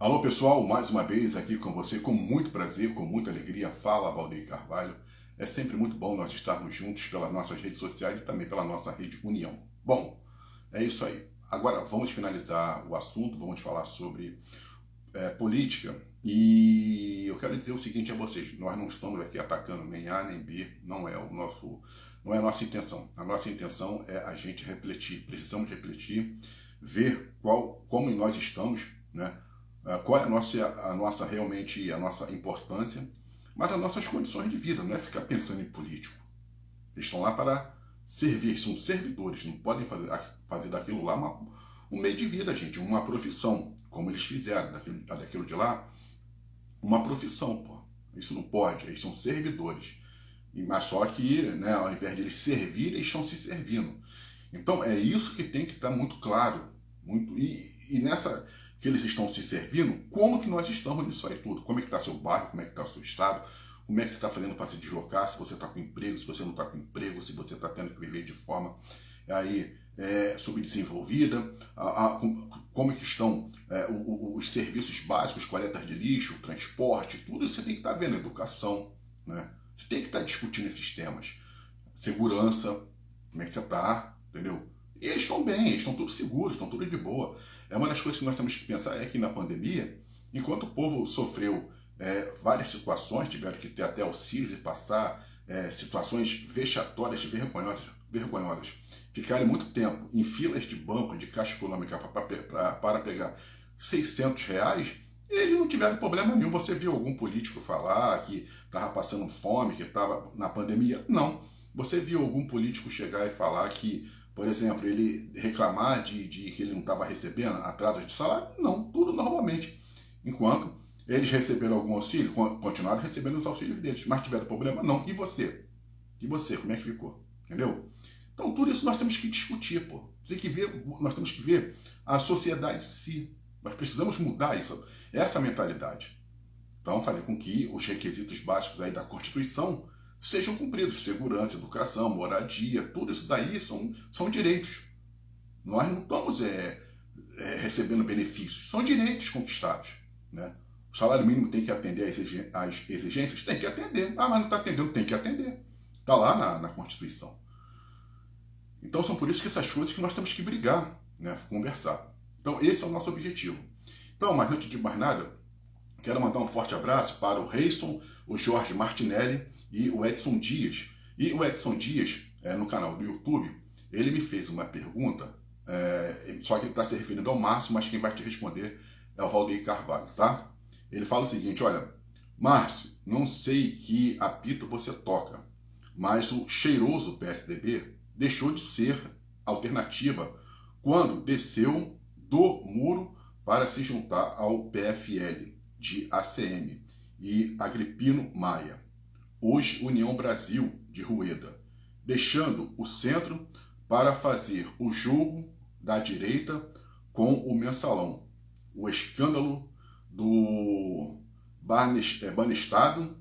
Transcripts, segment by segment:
Alô pessoal, mais uma vez aqui com você, com muito prazer, com muita alegria, fala Valdeir Carvalho. É sempre muito bom nós estarmos juntos pelas nossas redes sociais e também pela nossa rede União. Bom, é isso aí. Agora vamos finalizar o assunto, vamos falar sobre política e eu quero dizer o seguinte a vocês, nós não estamos aqui atacando nem A nem B, não é a nossa intenção. A nossa intenção é a gente refletir, precisamos refletir, ver como nós estamos, né? Qual é a nossa importância, mas as nossas condições de vida, não é ficar pensando em político. Eles estão lá para servir, são servidores, não podem fazer daquilo lá um meio de vida, gente, uma profissão, como eles fizeram daquilo de lá, uma profissão, pô. Isso não pode, eles são servidores. Mas só que, né, ao invés de eles servirem, eles estão se servindo. Então é isso que tem que estar muito claro. E nessa que eles estão se servindo, como que nós estamos nisso aí tudo? Como é que está seu bairro, como é que está o seu estado, como é que você está fazendo para se deslocar, se você está com emprego, se você não está com emprego, se você está tendo que viver de forma subdesenvolvida, como é que estão os serviços básicos, coletas de lixo, transporte, tudo isso você tem que estar vendo, educação, né? Você tem que estar discutindo esses temas. Segurança, como é que você está, entendeu? E eles estão bem, eles estão todos seguros, estão todos de boa. É uma das coisas que nós temos que pensar é que na pandemia, enquanto o povo sofreu várias situações, tiveram que ter até auxílios e passar situações vexatórias, vergonhosas, ficarem muito tempo em filas de banco, de caixa econômica para pegar R$ 600, eles não tiveram problema nenhum. Você viu algum político falar que estava passando fome, que estava na pandemia? Não. Você viu algum político chegar e falar que, por exemplo, ele reclamar de que ele não estava recebendo atraso de salário? Não, tudo normalmente. Enquanto eles receberam algum auxílio, continuaram recebendo os auxílios deles, mas tiveram problema? Não. E você? E você, como é que ficou? Entendeu? Então tudo isso nós temos que discutir, pô. Nós temos que ver a sociedade em si. Nós precisamos mudar essa mentalidade. Então, fazer com que os requisitos básicos aí da Constituição sejam cumpridos. Segurança, educação, moradia, tudo isso daí são direitos. Nós não estamos recebendo benefícios, são direitos conquistados, né? O salário mínimo tem que atender às exigências? Tem que atender. Ah, mas não está atendendo, tem que atender. Está lá na Constituição. Então são por isso que essas coisas que nós temos que brigar, né? Conversar. Então esse é o nosso objetivo. Então, mas antes de mais nada, quero mandar um forte abraço para o Reison, o Jorge Martinelli e o Edson Dias. E o Edson Dias, no canal do YouTube, ele me fez uma pergunta, só que ele está se referindo ao Márcio, mas quem vai te responder é o Valdeir Carvalho, tá? Ele fala o seguinte, olha, Márcio, não sei que apito você toca, mas o cheiroso PSDB deixou de ser alternativa quando desceu do muro para se juntar ao PFL de ACM e Agripino Maia, hoje União Brasil de Rueda, deixando o centro para fazer o jogo da direita com o mensalão, o escândalo do Banestado,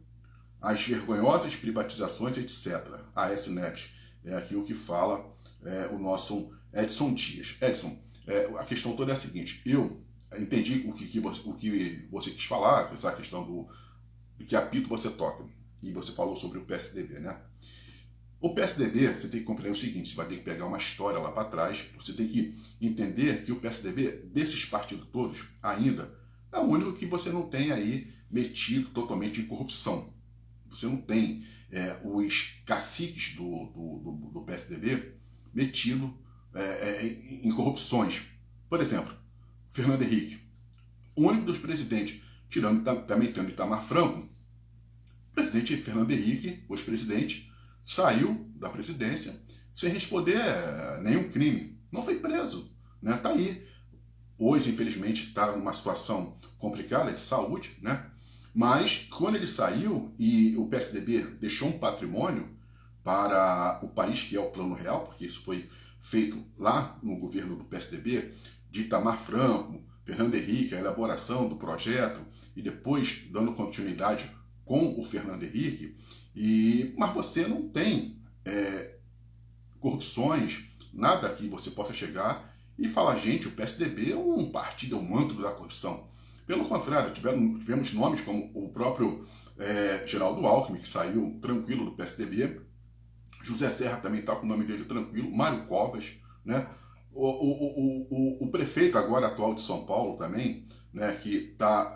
as vergonhosas privatizações, etc. Aécio Neves é aqui o que fala o nosso Edson Dias. Edson, a questão toda é a seguinte, eu entendi o que você quis falar, essa questão do que apito você toca, e você falou sobre o PSDB, né? O PSDB, você tem que compreender o seguinte, você vai ter que pegar uma história lá para trás, você tem que entender que o PSDB, desses partidos todos, ainda é o único que você não tem aí metido totalmente em corrupção. Você não tem os caciques do PSDB metido em corrupções. Por exemplo, Fernando Henrique, o único dos presidentes, tirando também tendo Itamar Franco, o presidente Fernando Henrique, o ex-presidente, saiu da presidência sem responder nenhum crime. Não foi preso, né? Tá aí. Hoje, infelizmente, está numa situação complicada de saúde, né? Mas quando ele saiu e o PSDB deixou um patrimônio para o país, que é o Plano Real, porque isso foi feito lá no governo do PSDB, de Itamar Franco, Fernando Henrique, a elaboração do projeto e depois dando continuidade com o Fernando Henrique, mas você não tem corrupções, nada que você possa chegar e falar, gente, o PSDB é um partido, é um antro da corrupção. Pelo contrário, tivemos nomes como o próprio Geraldo Alckmin, que saiu tranquilo do PSDB, José Serra também está com o nome dele tranquilo, Mário Covas, né? O prefeito agora atual de São Paulo também, né, que tá,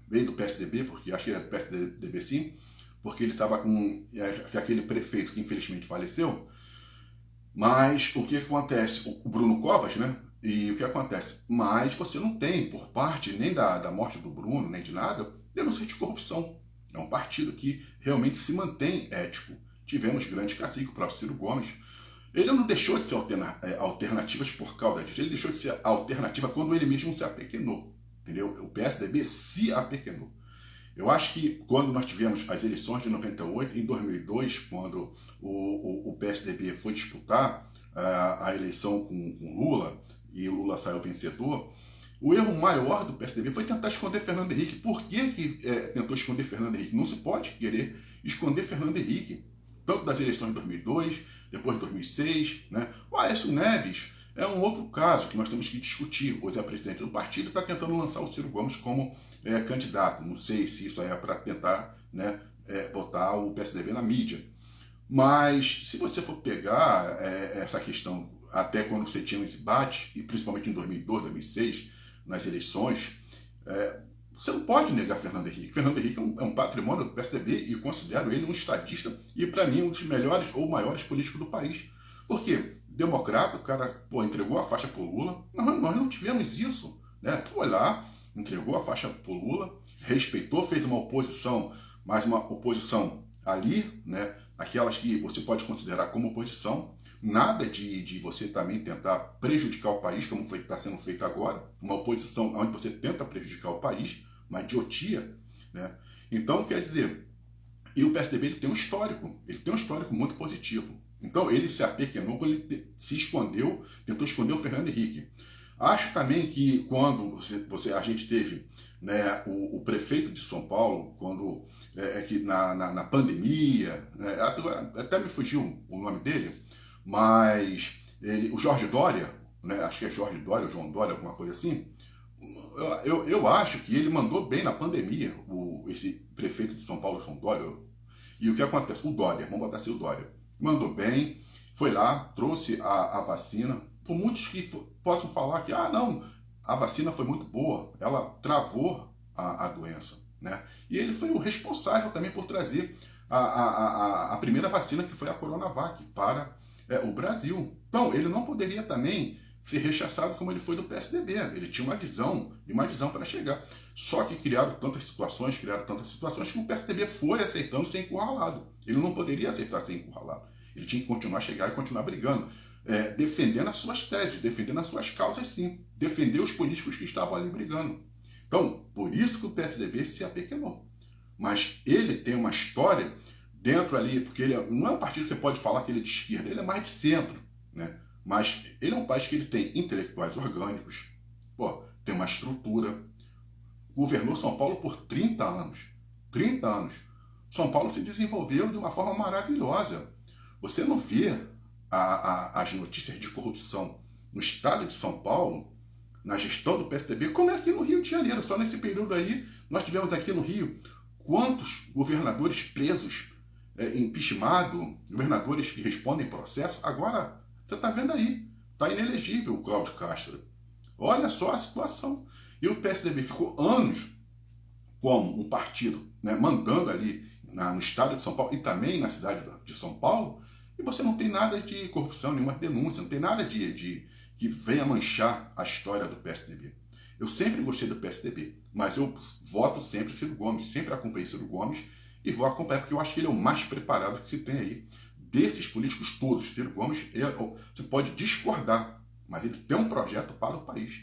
veio do PSDB, porque acho que ele é do PSDB sim, porque ele estava com aquele prefeito que infelizmente faleceu. Mas o que acontece? O Bruno Covas, né? E o que acontece? Mas você não tem, por parte nem da morte do Bruno, nem de nada, denúncia de corrupção. É um partido que realmente se mantém ético. Tivemos grande cacique, o próprio Ciro Gomes. Ele não deixou de ser alternativas por causa disso. Ele deixou de ser alternativa quando ele mesmo se apequenou. Entendeu? O PSDB se apequenou. Eu acho que quando nós tivemos as eleições de 98, em 2002, quando o PSDB foi disputar a eleição com Lula, e o Lula saiu vencedor, o erro maior do PSDB foi tentar esconder Fernando Henrique. Por que tentou esconder Fernando Henrique? Não se pode querer esconder Fernando Henrique. Tanto das eleições de 2002, depois de 2006. Né? O Aécio Neves é um outro caso que nós temos que discutir. Hoje é presidente do partido e está tentando lançar o Ciro Gomes como candidato. Não sei se isso é para tentar, né, botar o PSDB na mídia. Mas se você for pegar essa questão, até quando você tinha esse debate, e principalmente em 2002, 2006, nas eleições, você não pode negar Fernando Henrique. Fernando Henrique é um patrimônio do PSDB e eu considero ele um estadista e, para mim, um dos melhores ou maiores políticos do país. Por quê? Democrata, o cara entregou a faixa pro Lula. Nós não tivemos isso. Né? Foi lá, entregou a faixa pro Lula, respeitou, fez uma oposição, mas uma oposição ali, né? Aquelas que você pode considerar como oposição. Nada de você também tentar prejudicar o país, como está sendo feito agora. Uma oposição onde você tenta prejudicar o país, uma idiotia. Né? Então, quer dizer, e o PSDB ele tem um histórico muito positivo. Então, ele se apequenou, ele se escondeu, tentou esconder o Fernando Henrique. Acho também que quando a gente teve, né, o prefeito de São Paulo, quando que na pandemia, né, até me fugiu o nome dele, mas o Jorge Dória, né, acho que é Jorge Dória, ou João Dória, alguma coisa assim, eu acho que ele mandou bem na pandemia, esse prefeito de São Paulo, João Dória. E o que acontece? O Dória, vamos botar assim o Dória, mandou bem, foi lá, trouxe a vacina. Por muitos que possam falar que, não, a vacina foi muito boa, ela travou a doença. Né? E ele foi o responsável também por trazer a primeira vacina, que foi a Coronavac, para o Brasil. Então, ele não poderia também ser rechaçado como ele foi do PSDB. Ele tinha uma visão para chegar. Só que criaram tantas situações que o PSDB foi aceitando ser encurralado. Ele não poderia aceitar ser encurralado. Ele tinha que continuar a chegar e continuar brigando. Defendendo as suas teses, defendendo as suas causas, sim. Defender os políticos que estavam ali brigando. Então, por isso que o PSDB se apequenou. Mas ele tem uma história dentro ali, porque ele não é um partido que você pode falar que ele é de esquerda, ele é mais de centro, né? Mas ele é um país que ele tem intelectuais orgânicos, tem uma estrutura, governou São Paulo por 30 anos. 30 anos. São Paulo se desenvolveu de uma forma maravilhosa. Você não vê as notícias de corrupção no estado de São Paulo, na gestão do PSDB, como é aqui no Rio de Janeiro. Só nesse período aí, nós tivemos aqui no Rio quantos governadores presos, impeachmados, governadores que respondem processo. Agora, você está vendo aí, está inelegível o Cláudio Castro. Olha só a situação. E o PSDB ficou anos como um partido, né, mandando ali no estado de São Paulo e também na cidade de São Paulo, e você não tem nada de corrupção, nenhuma denúncia, não tem nada de que venha manchar a história do PSDB. Eu sempre gostei do PSDB, mas eu voto sempre Ciro Gomes, sempre acompanhei Ciro Gomes e vou acompanhar porque eu acho que ele é o mais preparado que se tem aí. Desses políticos todos, Ciro Gomes, você pode discordar, mas ele tem um projeto para o país,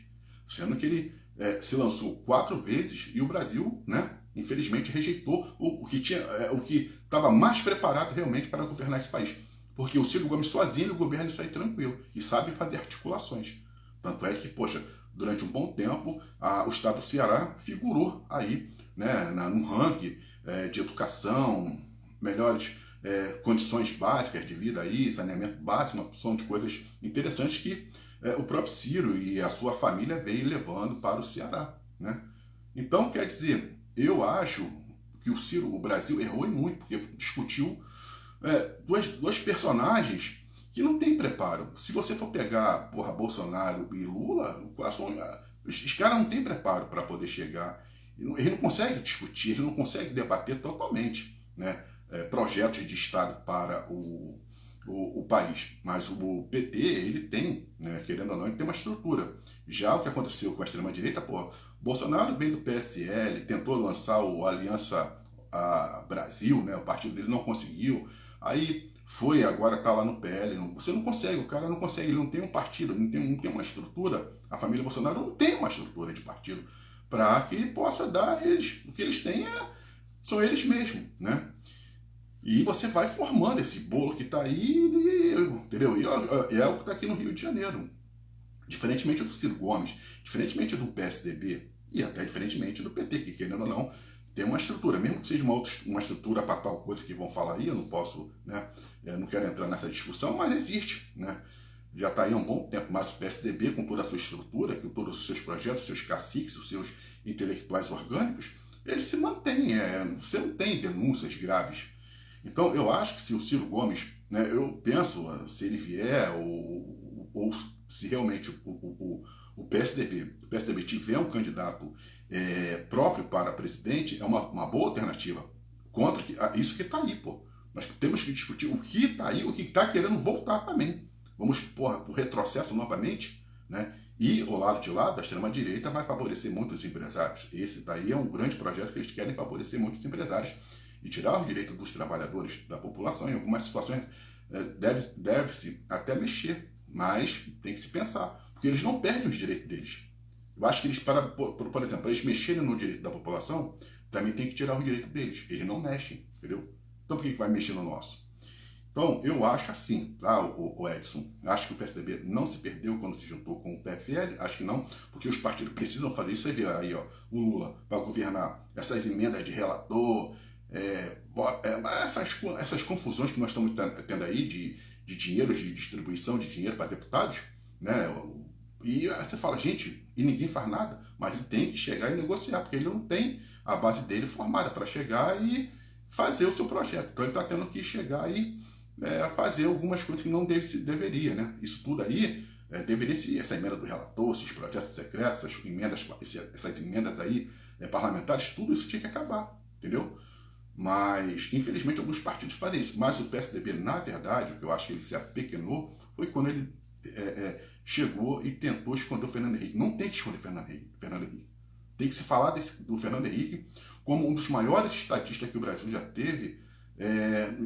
sendo que ele se lançou 4 vezes e o Brasil, né, infelizmente, rejeitou o que estava mais preparado realmente para governar esse país. Porque o Ciro Gomes sozinho ele governa isso aí tranquilo e sabe fazer articulações. Tanto é que, durante um bom tempo, o estado do Ceará figurou aí, né, no ranking de educação, melhores condições básicas de vida aí, saneamento básico, uma opção de coisas interessantes que o próprio Ciro e a sua família veio levando para o Ceará. Né? Então, quer dizer, eu acho que o Brasil errou e muito, porque discutiu dois personagens que não têm preparo. Se você for pegar, porra, Bolsonaro e Lula, os caras não têm preparo para poder chegar. Ele não consegue discutir, ele não consegue debater totalmente, né, projetos de Estado para o país. Mas o PT, ele tem, né, querendo ou não, ele tem uma estrutura. Já o que aconteceu com a extrema-direita, pô, Bolsonaro veio do PSL, tentou lançar o Aliança Brasil, né, o partido dele não conseguiu, aí foi, agora tá lá no PL. Você não consegue, o cara não consegue, ele não tem um partido, não tem uma estrutura. A família Bolsonaro não tem uma estrutura de partido para que possa dar a eles. O que eles têm são eles mesmos, né? E você vai formando esse bolo que está aí, entendeu? E é o que está aqui no Rio de Janeiro. Diferentemente do Ciro Gomes, diferentemente do PSDB e até diferentemente do PT, que querendo ou não, tem uma estrutura, mesmo que seja uma estrutura para tal coisa que vão falar aí, eu não posso, né? Eu não quero entrar nessa discussão, mas existe, né? Já está aí há um bom tempo, mas o PSDB, com toda a sua estrutura, com todos os seus projetos, os seus caciques, os seus intelectuais orgânicos, ele se mantém. Você não tem denúncias graves. Então, eu acho que se o Ciro Gomes, né, eu penso, se ele vier, ou se realmente o PSDB tiver um candidato próprio para presidente, é uma boa alternativa contra isso que está aí, pô. Nós temos que discutir o que está aí, o que está querendo voltar também. Vamos, porra, para o retrocesso novamente, né? E o lado de lá, da extrema-direita, vai favorecer muito os empresários. Esse daí é um grande projeto que eles querem favorecer muito os empresários e tirar os direitos dos trabalhadores, da população. Em algumas situações deve-se até mexer, mas tem que se pensar, porque eles não perdem os direitos deles. Eu acho que eles, por exemplo, para eles mexerem no direito da população, também tem que tirar os direitos deles. Eles não mexem, entendeu? Então por que vai mexer no nosso? Então, eu acho assim, tá, o Edson, acho que o PSDB não se perdeu quando se juntou com o PFL, acho que não, porque os partidos precisam fazer isso. Você vê aí, ó, o Lula para governar, essas emendas de relator, essas confusões que nós estamos tendo aí de dinheiro, de distribuição de dinheiro para deputados, né? E você fala, gente, e ninguém faz nada, mas ele tem que chegar e negociar, porque ele não tem a base dele formada para chegar e fazer o seu projeto. Então ele está tendo que chegar e fazer algumas coisas que não deveria, né? Isso tudo aí deveria ser essa emenda do relator, esses projetos secretos, essas emendas aí parlamentares, tudo isso tinha que acabar, entendeu? Mas, infelizmente, alguns partidos fazem isso. Mas o PSDB, na verdade, o que eu acho que ele se apequenou foi quando ele chegou e tentou esconder o Fernando Henrique. Não tem que esconder Fernando Henrique. Tem que se falar do Fernando Henrique como um dos maiores estatistas que o Brasil já teve,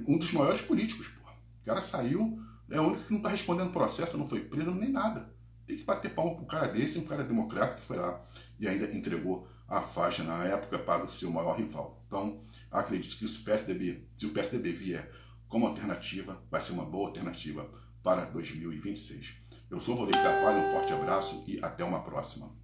um dos maiores políticos. Porra. O cara saiu, é o único que não está respondendo processo, não foi preso nem nada. Tem que bater palma para um cara desse, um cara democrata que foi lá e ainda entregou a faixa na época para o seu maior rival. Então, acredito que se o PSDB vier como alternativa, vai ser uma boa alternativa para 2026. Eu sou o Rodrigo Carvalho, um forte abraço e até uma próxima.